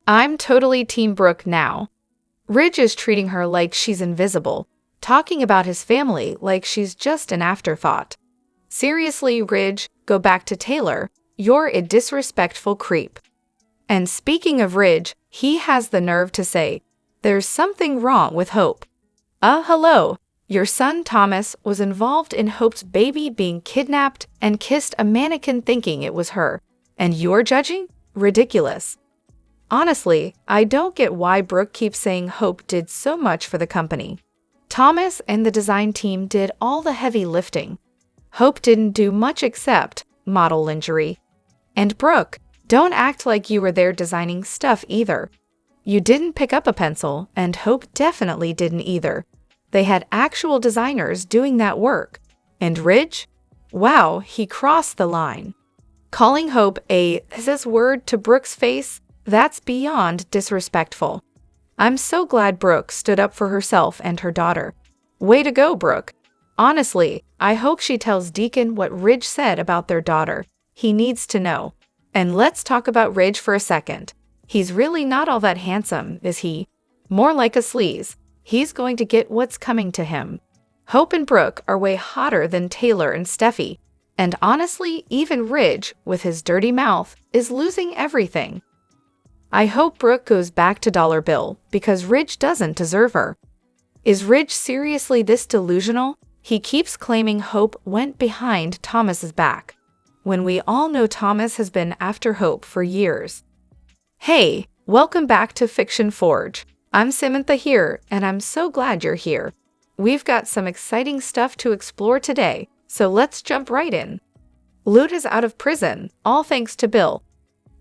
I'm totally Team Brooke now. Ridge is treating her like she's invisible, talking about his family like she's just an afterthought. Seriously, Ridge, go back to Taylor. You're a disrespectful creep. And speaking of Ridge, he has the nerve to say, there's something wrong with Hope. Hello. Your son Thomas was involved in Hope's baby being kidnapped and kissed a mannequin thinking it was her. And you're judging? Ridiculous. Honestly, I don't get why Brooke keeps saying Hope did so much for the company. Thomas and the design team did all the heavy lifting. Hope didn't do much except model lingerie. And Brooke, don't act like you were there designing stuff either. You didn't pick up a pencil, and Hope definitely didn't either. They had actual designers doing that work. And Ridge? Wow, he crossed the line. Calling Hope a this word to Brooke's face? That's beyond disrespectful. I'm so glad Brooke stood up for herself and her daughter. Way to go, Brooke. Honestly, I hope she tells Deacon what Ridge said about their daughter. He needs to know. And let's talk about Ridge for a second. He's really not all that handsome, is he? More like a sleaze. He's going to get what's coming to him. Hope and Brooke are way hotter than Taylor and Steffi. And honestly, even Ridge, with his dirty mouth, is losing everything. I hope Brooke goes back to Dollar Bill, because Ridge doesn't deserve her. Is Ridge seriously this delusional? He keeps claiming Hope went behind Thomas's back, when we all know Thomas has been after Hope for years. Hey, welcome back to Fiction Forge. I'm Samantha here, and I'm so glad you're here. We've got some exciting stuff to explore today, so let's jump right in. Lute is out of prison, all thanks to Bill.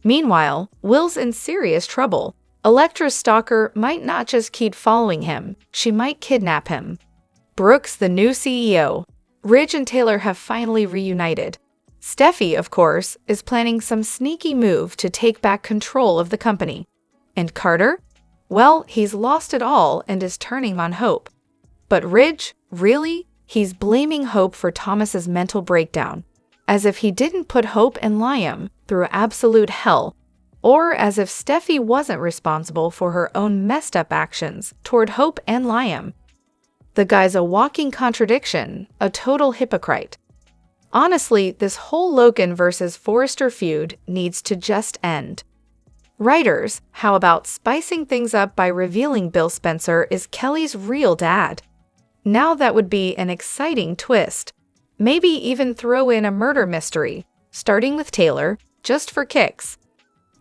Meanwhile, Will's in serious trouble. Electra's stalker might not just keep following him, she might kidnap him. Brooke's the new CEO. Ridge and Taylor have finally reunited. Steffi, of course, is planning some sneaky move to take back control of the company. And Carter? Well, he's lost it all and is turning on Hope. But Ridge, really? He's blaming Hope for Thomas's mental breakdown. As if he didn't put Hope and Liam through absolute hell, or as if Steffi wasn't responsible for her own messed up actions toward Hope and Liam. The guy's a walking contradiction, a total hypocrite. Honestly, this whole Logan versus Forrester feud needs to just end. Writers, how about spicing things up by revealing Bill Spencer is Kelly's real dad? Now that would be an exciting twist. Maybe even throw in a murder mystery, starting with Taylor, just for kicks.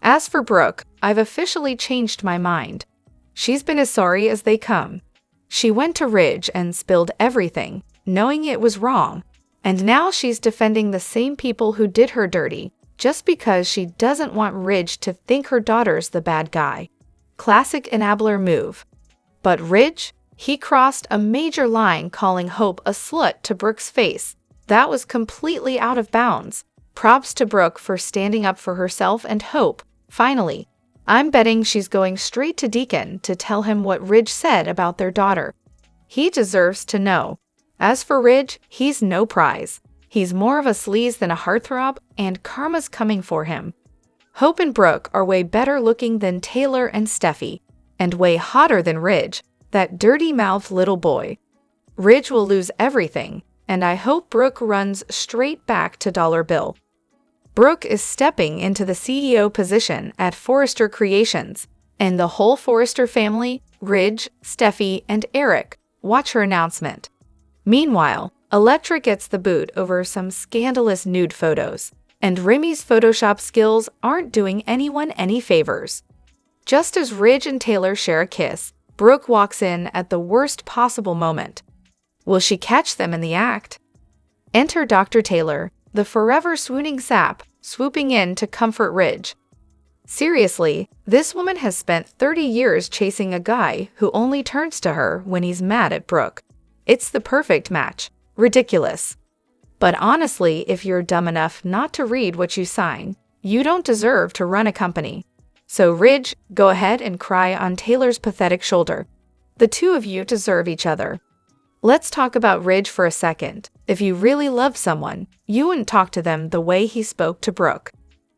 As for Brooke, I've officially changed my mind. She's been as sorry as they come. She went to Ridge and spilled everything, knowing it was wrong. And now she's defending the same people who did her dirty, just because she doesn't want Ridge to think her daughter's the bad guy. Classic enabler move. But Ridge? He crossed a major line calling Hope a slut to Brooke's face. That was completely out of bounds. Props to Brooke for standing up for herself and Hope. Finally, I'm betting she's going straight to Deacon to tell him what Ridge said about their daughter. He deserves to know. As for Ridge, he's no prize. He's more of a sleaze than a heartthrob, and karma's coming for him. Hope and Brooke are way better looking than Taylor and Steffi, and way hotter than Ridge, that dirty-mouthed little boy. Ridge will lose everything, and I hope Brooke runs straight back to Dollar Bill. Brooke is stepping into the CEO position at Forrester Creations, and the whole Forrester family, Ridge, Steffi, and Eric, watch her announcement. Meanwhile, Electra gets the boot over some scandalous nude photos, and Remy's Photoshop skills aren't doing anyone any favors. Just as Ridge and Taylor share a kiss, Brooke walks in at the worst possible moment. Will she catch them in the act? Enter Dr. Taylor, the forever swooning sap, swooping in to comfort Ridge. Seriously, this woman has spent 30 years chasing a guy who only turns to her when he's mad at Brooke. It's the perfect match. Ridiculous. But honestly, if you're dumb enough not to read what you sign, you don't deserve to run a company. So Ridge, go ahead and cry on Taylor's pathetic shoulder. The two of you deserve each other. Let's talk about Ridge for a second. If you really love someone, you wouldn't talk to them the way he spoke to Brooke.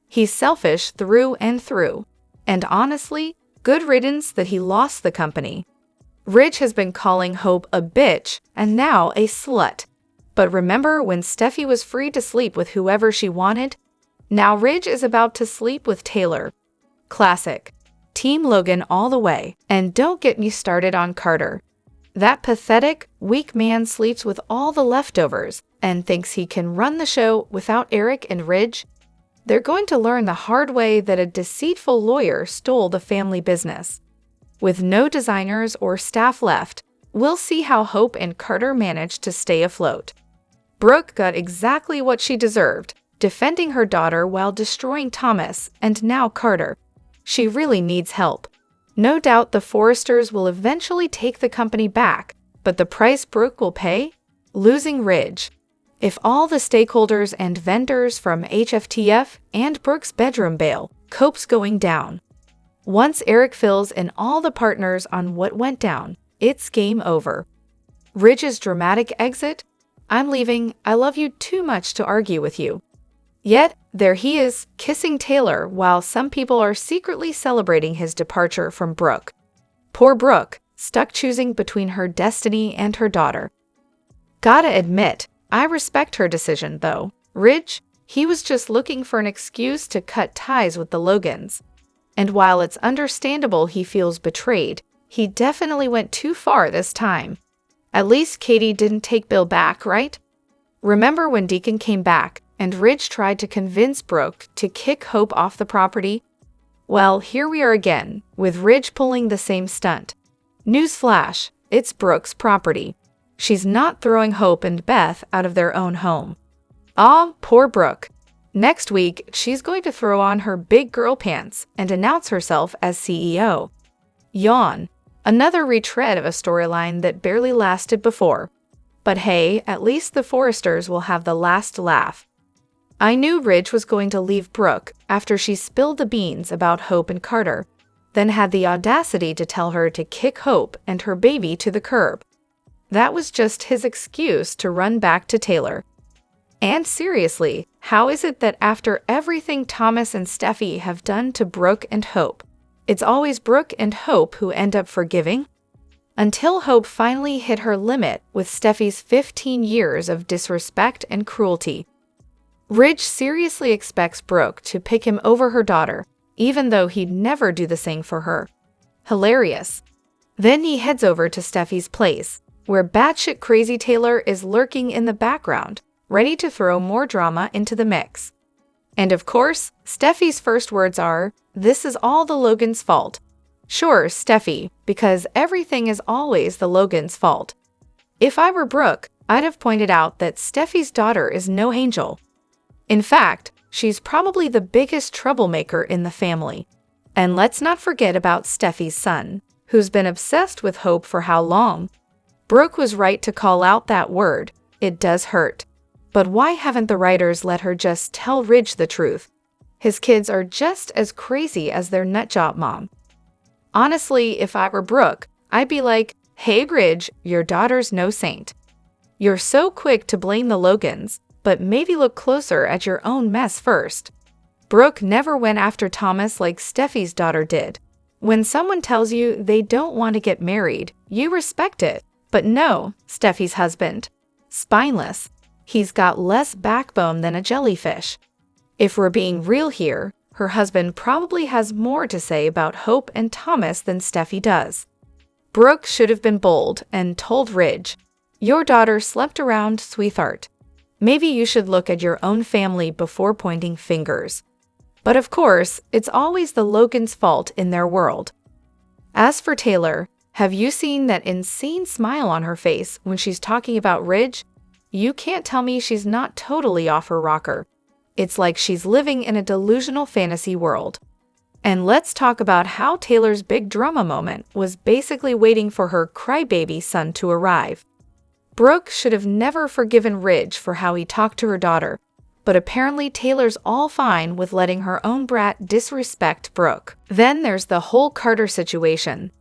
He's selfish through and through. And honestly, good riddance that he lost the company. Ridge has been calling Hope a bitch and now a slut. But remember when Steffi was free to sleep with whoever she wanted? Now Ridge is about to sleep with Taylor. Classic. Team Logan all the way. And don't get me started on Carter. That pathetic, weak man sleeps with all the leftovers and thinks he can run the show without Eric and Ridge. They're going to learn the hard way that a deceitful lawyer stole the family business. With no designers or staff left, we'll see how Hope and Carter manage to stay afloat. Brooke got exactly what she deserved, defending her daughter while destroying Thomas and now Carter. She really needs help. No doubt the Forresters will eventually take the company back, but the price Brooke will pay? Losing Ridge. If all the stakeholders and vendors from HFTF and Brooke's bedroom bail, Cope's going down. Once Eric fills in all the partners on what went down, it's game over. Ridge's dramatic exit? I'm leaving, I love you too much to argue with you. Yet, there he is, kissing Taylor while some people are secretly celebrating his departure from Brooke. Poor Brooke, stuck choosing between her destiny and her daughter. Gotta admit, I respect her decision though. Ridge, he was just looking for an excuse to cut ties with the Logans. And while it's understandable he feels betrayed, he definitely went too far this time. At least Katie didn't take Bill back, right? Remember when Deacon came back and Ridge tried to convince Brooke to kick Hope off the property? Well, here we are again, with Ridge pulling the same stunt. Newsflash, it's Brooke's property. She's not throwing Hope and Beth out of their own home. Ah, poor Brooke. Next week, she's going to throw on her big girl pants and announce herself as CEO. Yawn. Another retread of a storyline that barely lasted before. But hey, at least the Forresters will have the last laugh. I knew Ridge was going to leave Brooke after she spilled the beans about Hope and Carter, then had the audacity to tell her to kick Hope and her baby to the curb. That was just his excuse to run back to Taylor. And seriously, how is it that after everything Thomas and Steffi have done to Brooke and Hope, it's always Brooke and Hope who end up forgiving? Until Hope finally hit her limit with Steffi's 15 years of disrespect and cruelty. Ridge seriously expects Brooke to pick him over her daughter, even though he'd never do the same for her. Hilarious. Then he heads over to Steffi's place, where batshit crazy Taylor is lurking in the background, ready to throw more drama into the mix. And of course, Steffi's first words are, "This is all the Logan's fault." Sure, Steffi, because everything is always the Logan's fault. If I were Brooke, I'd have pointed out that Steffi's daughter is no angel. In fact, she's probably the biggest troublemaker in the family. And let's not forget about Steffi's son, who's been obsessed with Hope for how long? Brooke was right to call out that word. It does hurt. But why haven't the writers let her just tell Ridge the truth? His kids are just as crazy as their nutjob mom. Honestly, if I were Brooke, I'd be like, "Hey Ridge, your daughter's no saint. You're so quick to blame the Logans, but maybe look closer at your own mess first." Brooke never went after Thomas like Steffi's daughter did. When someone tells you they don't want to get married, you respect it. But no, Steffi's husband. Spineless. He's got less backbone than a jellyfish. If we're being real here, her husband probably has more to say about Hope and Thomas than Steffi does. Brooke should have been bold and told Ridge, "Your daughter slept around, sweetheart. Maybe you should look at your own family before pointing fingers." But of course, it's always the Logan's fault in their world. As for Taylor, have you seen that insane smile on her face when she's talking about Ridge? You can't tell me she's not totally off her rocker. It's like she's living in a delusional fantasy world. And let's talk about how Taylor's big drama moment was basically waiting for her crybaby son to arrive. Brooke should have never forgiven Ridge for how he talked to her daughter, but apparently Taylor's all fine with letting her own brat disrespect Brooke. Then there's the whole Carter situation.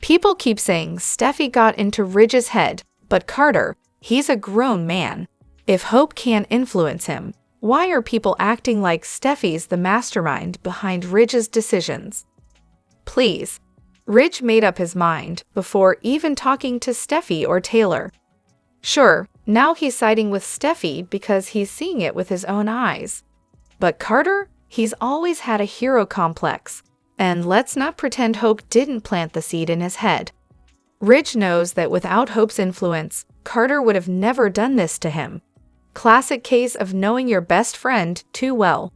People keep saying Steffi got into Ridge's head, but Carter, he's a grown man. If Hope can't influence him, why are people acting like Steffi's the mastermind behind Ridge's decisions? Please. Ridge made up his mind before even talking to Steffi or Taylor. Sure, now he's siding with Steffi because he's seeing it with his own eyes. But Carter? He's always had a hero complex. And let's not pretend Hope didn't plant the seed in his head. Ridge knows that without Hope's influence, Carter would have never done this to him. Classic case of knowing your best friend too well.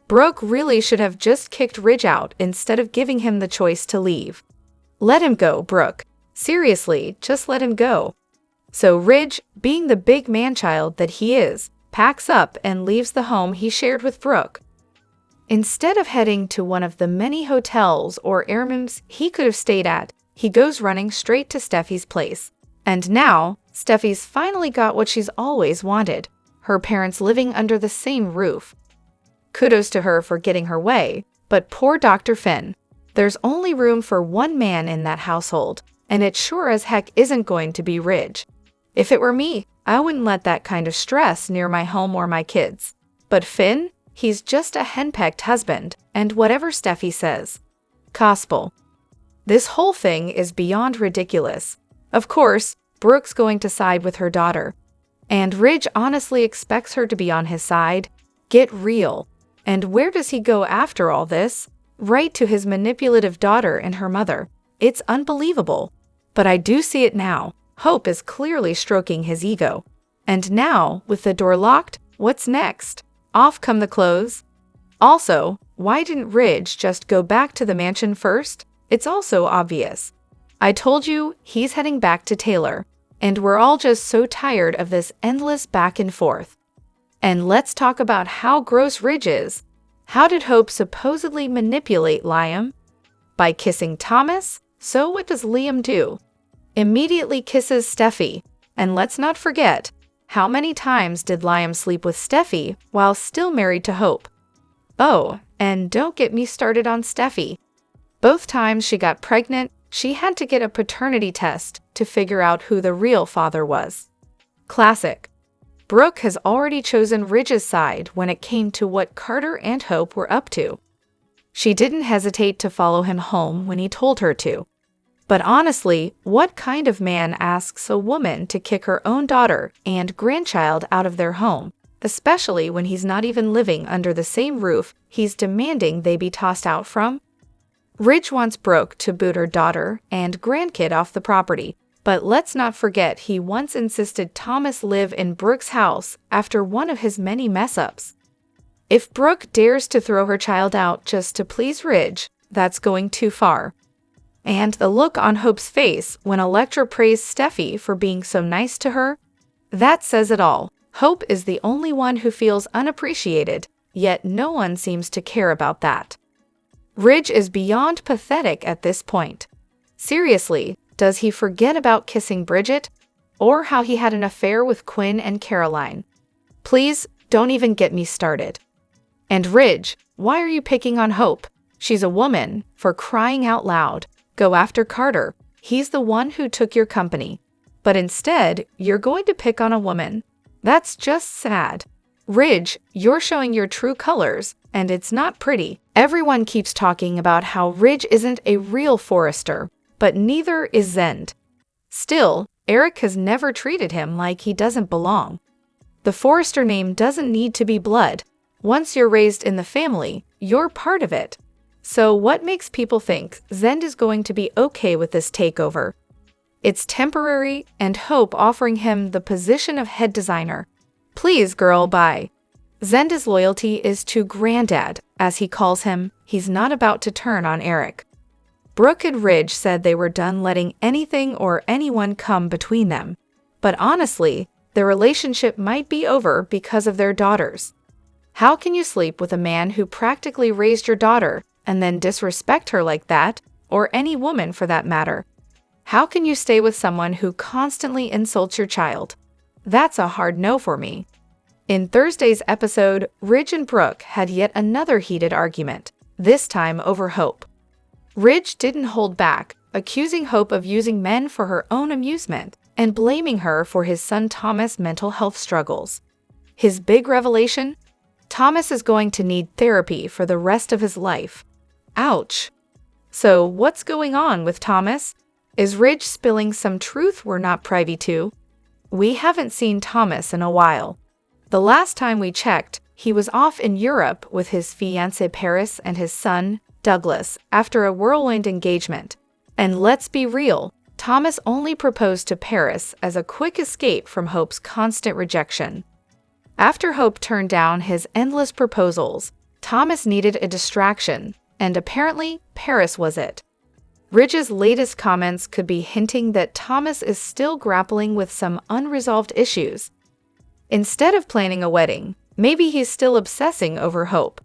Brooke really should have just kicked Ridge out instead of giving him the choice to leave. Let him go, Brooke. Seriously, just let him go. So Ridge, being the big man-child that he is, packs up and leaves the home he shared with Brooke. Instead of heading to one of the many hotels or Airbnbs he could have stayed at, he goes running straight to Steffi's place. And now, Steffi's finally got what she's always wanted, her parents living under the same roof. Kudos to her for getting her way, but poor Dr. Finn. There's only room for one man in that household, and it sure as heck isn't going to be Ridge. If it were me, I wouldn't let that kind of stress near my home or my kids. But Finn? He's just a henpecked husband, and whatever Steffi says. Gospel. This whole thing is beyond ridiculous. Of course, Brooke's going to side with her daughter. And Ridge honestly expects her to be on his side. Get real. And where does he go after all this? Right to his manipulative daughter and her mother. It's unbelievable. But I do see it now. Hope is clearly stroking his ego. And now, with the door locked, what's next? Off come the clothes. Also, why didn't Ridge just go back to the mansion first? It's also obvious. I told you, he's heading back to Taylor. And we're all just so tired of this endless back and forth. And let's talk about how gross Ridge is. How did Hope supposedly manipulate Liam? By kissing Thomas? So what does Liam do? Immediately kisses Steffi. And let's not forget, how many times did Liam sleep with Steffi while still married to Hope? Oh, and don't get me started on Steffi. Both times she got pregnant, she had to get a paternity test to figure out who the real father was. Classic. Brooke has already chosen Ridge's side when it came to what Carter and Hope were up to. She didn't hesitate to follow him home when he told her to. But honestly, what kind of man asks a woman to kick her own daughter and grandchild out of their home, especially when he's not even living under the same roof he's demanding they be tossed out from? Ridge wants Brooke to boot her daughter and grandkid off the property, but let's not forget he once insisted Thomas live in Brooke's house after one of his many mess-ups. If Brooke dares to throw her child out just to please Ridge, that's going too far. And the look on Hope's face when Electra praised Steffi for being so nice to her? That says it all. Hope is the only one who feels unappreciated, yet no one seems to care about that. Ridge is beyond pathetic at this point. Seriously, does he forget about kissing Bridget? Or how he had an affair with Quinn and Caroline? Please, don't even get me started. And Ridge, why are you picking on Hope? She's a woman, for crying out loud. Go after Carter. He's the one who took your company. But instead, you're going to pick on a woman. That's just sad. Ridge, you're showing your true colors, and it's not pretty. Everyone keeps talking about how Ridge isn't a real Forrester, but neither is Zend. Still, Eric has never treated him like he doesn't belong. The Forrester name doesn't need to be blood. Once you're raised in the family, you're part of it. So what makes people think Zend is going to be okay with this takeover? It's temporary, and Hope offering him the position of head designer. Please, girl, bye. Zend's loyalty is to Granddad, as he calls him. He's not about to turn on Eric. Brooke and Ridge said they were done letting anything or anyone come between them. But honestly, their relationship might be over because of their daughters. How can you sleep with a man who practically raised your daughter and then disrespect her like that, or any woman for that matter? How can you stay with someone who constantly insults your child? That's a hard no for me. In Thursday's episode, Ridge and Brooke had yet another heated argument, this time over Hope. Ridge didn't hold back, accusing Hope of using men for her own amusement and blaming her for his son Thomas' mental health struggles. His big revelation? Thomas is going to need therapy for the rest of his life. Ouch. So what's going on with Thomas? Is Ridge spilling some truth we're not privy to? We haven't seen Thomas in a while. The last time we checked, he was off in Europe with his fiancée Paris and his son, Douglas, after a whirlwind engagement. And let's be real, Thomas only proposed to Paris as a quick escape from Hope's constant rejection. After Hope turned down his endless proposals, Thomas needed a distraction, and apparently Paris was it. Ridge's latest comments could be hinting that Thomas is still grappling with some unresolved issues. Instead of planning a wedding, maybe he's still obsessing over Hope.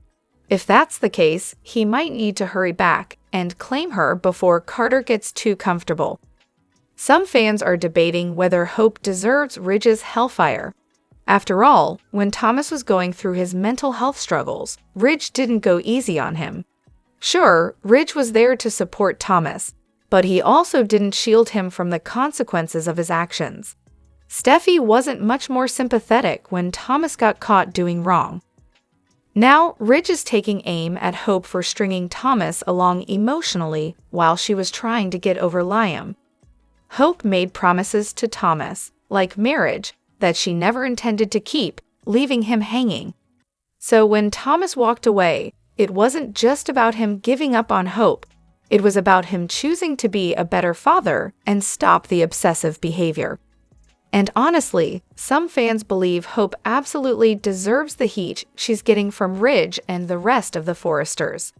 If that's the case, he might need to hurry back and claim her before Carter gets too comfortable. Some fans are debating whether Hope deserves Ridge's hellfire. After all, when Thomas was going through his mental health struggles, Ridge didn't go easy on him. Sure, Ridge was there to support Thomas, but he also didn't shield him from the consequences of his actions. Steffi wasn't much more sympathetic when Thomas got caught doing wrong. Now, Ridge is taking aim at Hope for stringing Thomas along emotionally while she was trying to get over Liam. Hope made promises to Thomas, like marriage, that she never intended to keep, leaving him hanging. So when Thomas walked away, it wasn't just about him giving up on Hope. It was about him choosing to be a better father and stop the obsessive behavior. And honestly, some fans believe Hope absolutely deserves the heat she's getting from Ridge and the rest of the Forresters.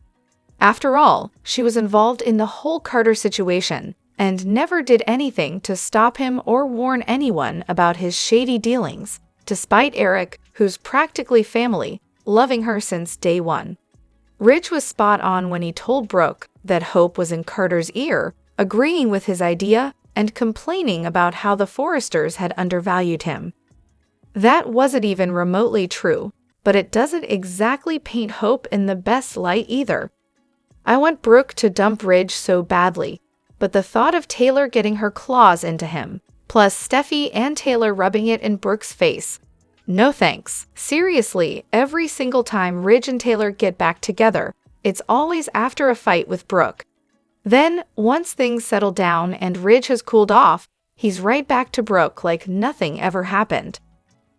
After all, she was involved in the whole Carter situation and never did anything to stop him or warn anyone about his shady dealings, despite Eric, who's practically family, loving her since day one. Ridge was spot on when he told Brooke that Hope was in Carter's ear, agreeing with his idea and complaining about how the Forresters had undervalued him. That wasn't even remotely true, but it doesn't exactly paint Hope in the best light either. I want Brooke to dump Ridge so badly, but the thought of Taylor getting her claws into him, plus Steffi and Taylor rubbing it in Brooke's face. No thanks. Seriously, every single time Ridge and Taylor get back together, it's always after a fight with Brooke. Then, once things settle down and Ridge has cooled off, he's right back to Brooke like nothing ever happened.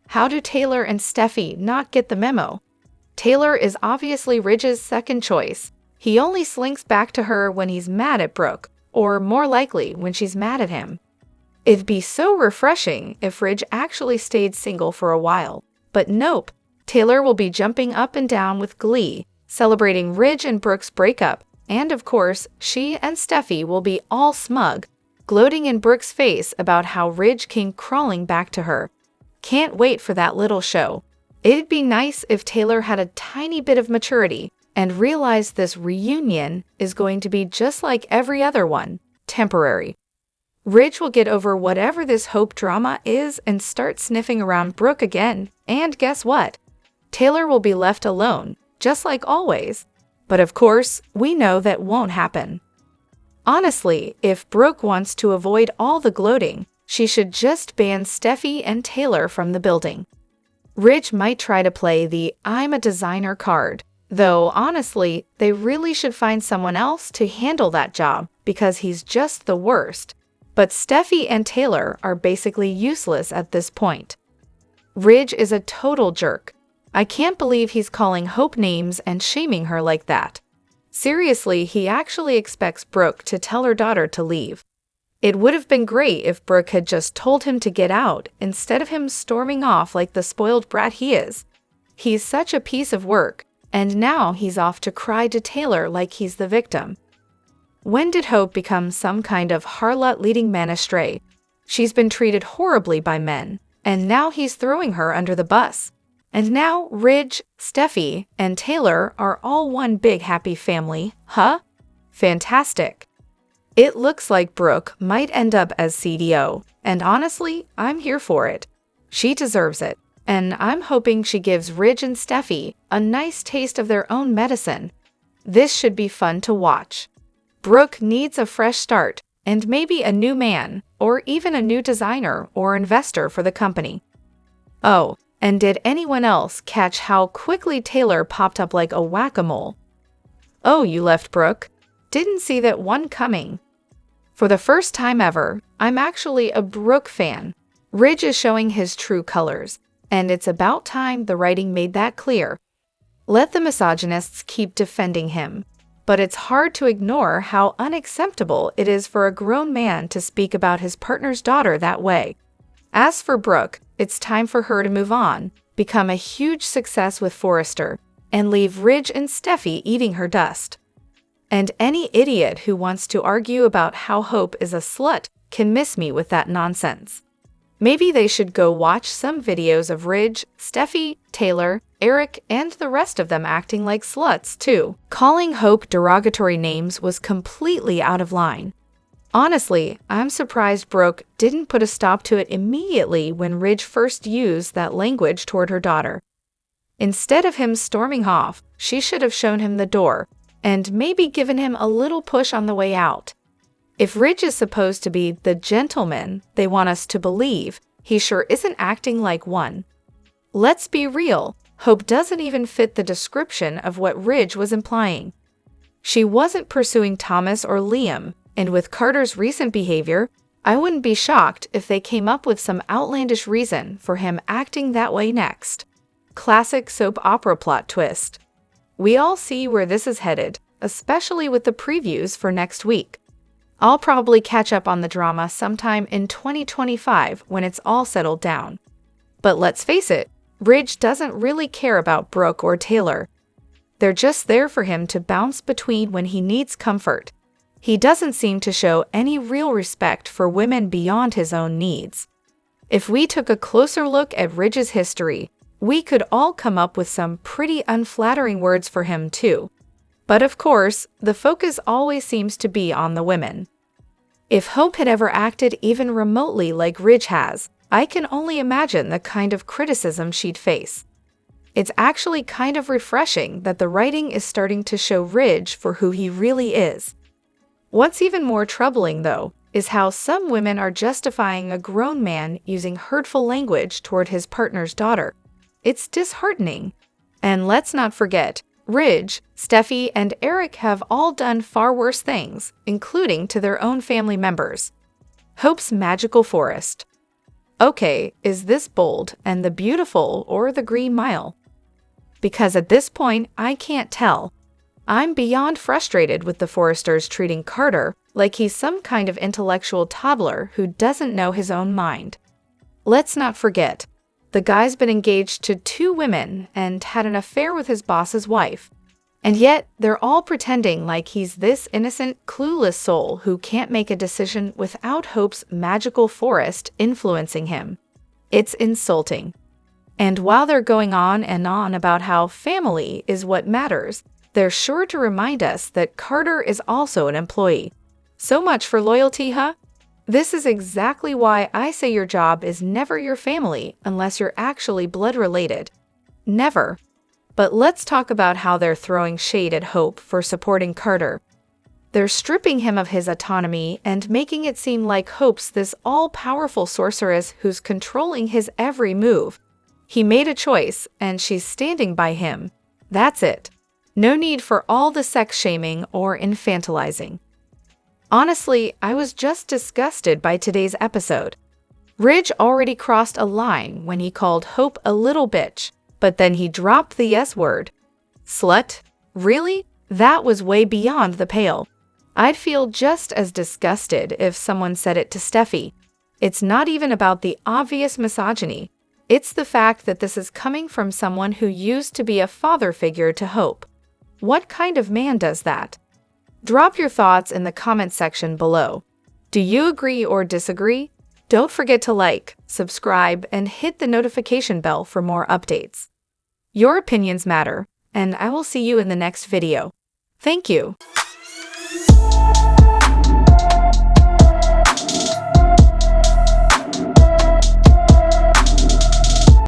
How do Taylor and Steffi not get the memo? Taylor is obviously Ridge's second choice. He only slinks back to her when he's mad at Brooke, or more likely when she's mad at him. It'd be so refreshing if Ridge actually stayed single for a while. But nope, Taylor will be jumping up and down with glee, celebrating Ridge and Brooke's breakup, and of course, she and Steffi will be all smug, gloating in Brooke's face about how Ridge came crawling back to her. Can't wait for that little show. It'd be nice if Taylor had a tiny bit of maturity and realized this reunion is going to be just like every other one, temporary. Ridge will get over whatever this Hope drama is and start sniffing around Brooke again, and guess what? Taylor will be left alone, just like always. But of course, we know that won't happen. Honestly, if Brooke wants to avoid all the gloating, she should just ban Steffi and Taylor from the building. Ridge might try to play the "I'm a designer" card, though honestly, they really should find someone else to handle that job because he's just the worst. But Steffi and Taylor are basically useless at this point. Ridge is a total jerk. I can't believe he's calling Hope names and shaming her like that. Seriously, he actually expects Brooke to tell her daughter to leave. It would have been great if Brooke had just told him to get out instead of him storming off like the spoiled brat he is. He's such a piece of work, and now he's off to cry to Taylor like he's the victim. When did Hope become some kind of harlot leading men astray? She's been treated horribly by men, and now he's throwing her under the bus. And now Ridge, Steffi, and Taylor are all one big happy family, huh? Fantastic. It looks like Brooke might end up as CDO, and honestly, I'm here for it. She deserves it, and I'm hoping she gives Ridge and Steffi a nice taste of their own medicine. This should be fun to watch. Brooke needs a fresh start, and maybe a new man, or even a new designer or investor for the company. Oh, and did anyone else catch how quickly Taylor popped up like a whack-a-mole? Oh, you left Brooke? didn't see that one coming. For the first time ever, I'm actually a Brooke fan. Ridge is showing his true colors, and it's about time the writing made that clear. Let the misogynists keep defending him, but it's hard to ignore how unacceptable it is for a grown man to speak about his partner's daughter that way. As for Brooke, it's time for her to move on, become a huge success with Forrester, and leave Ridge and Steffi eating her dust. And any idiot who wants to argue about how Hope is a slut can miss me with that nonsense. Maybe they should go watch some videos of Ridge, Steffi, Taylor, Eric, and the rest of them acting like sluts, too. Calling Hope derogatory names was completely out of line. Honestly, I'm surprised Brooke didn't put a stop to it immediately when Ridge first used that language toward her daughter. Instead of him storming off, she should have shown him the door, and maybe given him a little push on the way out. If Ridge is supposed to be the gentleman they want us to believe, he sure isn't acting like one. Let's be real, Hope doesn't even fit the description of what Ridge was implying. She wasn't pursuing Thomas or Liam, and with Carter's recent behavior, I wouldn't be shocked if they came up with some outlandish reason for him acting that way next. Classic soap opera plot twist. We all see where this is headed, especially with the previews for next week. I'll probably catch up on the drama sometime in 2025 when it's all settled down. But let's face it, Ridge doesn't really care about Brooke or Taylor. They're just there for him to bounce between when he needs comfort. He doesn't seem to show any real respect for women beyond his own needs. If we took a closer look at Ridge's history, we could all come up with some pretty unflattering words for him too. But of course, the focus always seems to be on the women. If Hope had ever acted even remotely like Ridge has, I can only imagine the kind of criticism she'd face. It's actually kind of refreshing that the writing is starting to show Ridge for who he really is. What's even more troubling, though, is how some women are justifying a grown man using hurtful language toward his partner's daughter. It's disheartening. And let's not forget, Ridge, Steffi, and Eric have all done far worse things, including to their own family members. Hope's magical forest. Okay, is this Bold and the Beautiful or the Green Mile? Because at this point, I can't tell. I'm beyond frustrated with the Forresters treating Carter like he's some kind of intellectual toddler who doesn't know his own mind. Let's not forget, the guy's been engaged to 2 women and had an affair with his boss's wife. And yet, they're all pretending like he's this innocent, clueless soul who can't make a decision without Hope's magical forest influencing him. It's insulting. And while they're going on and on about how family is what matters, they're sure to remind us that Carter is also an employee. So much for loyalty, huh? This is exactly why I say your job is never your family unless you're actually blood related. Never. But let's talk about how they're throwing shade at Hope for supporting Carter. They're stripping him of his autonomy and making it seem like Hope's this all-powerful sorceress who's controlling his every move. He made a choice, and she's standing by him. That's it. No need for all the sex shaming or infantilizing. Honestly, I was just disgusted by today's episode. Ridge already crossed a line when he called Hope a little bitch, but then he dropped the S word. Slut? Really? That was way beyond the pale. I'd feel just as disgusted if someone said it to Steffi. It's not even about the obvious misogyny. It's the fact that this is coming from someone who used to be a father figure to Hope. What kind of man does that? Drop your thoughts in the comment section below. Do you agree or disagree? Don't forget to like, subscribe, and hit the notification bell for more updates. Your opinions matter, and I will see you in the next video. Thank you.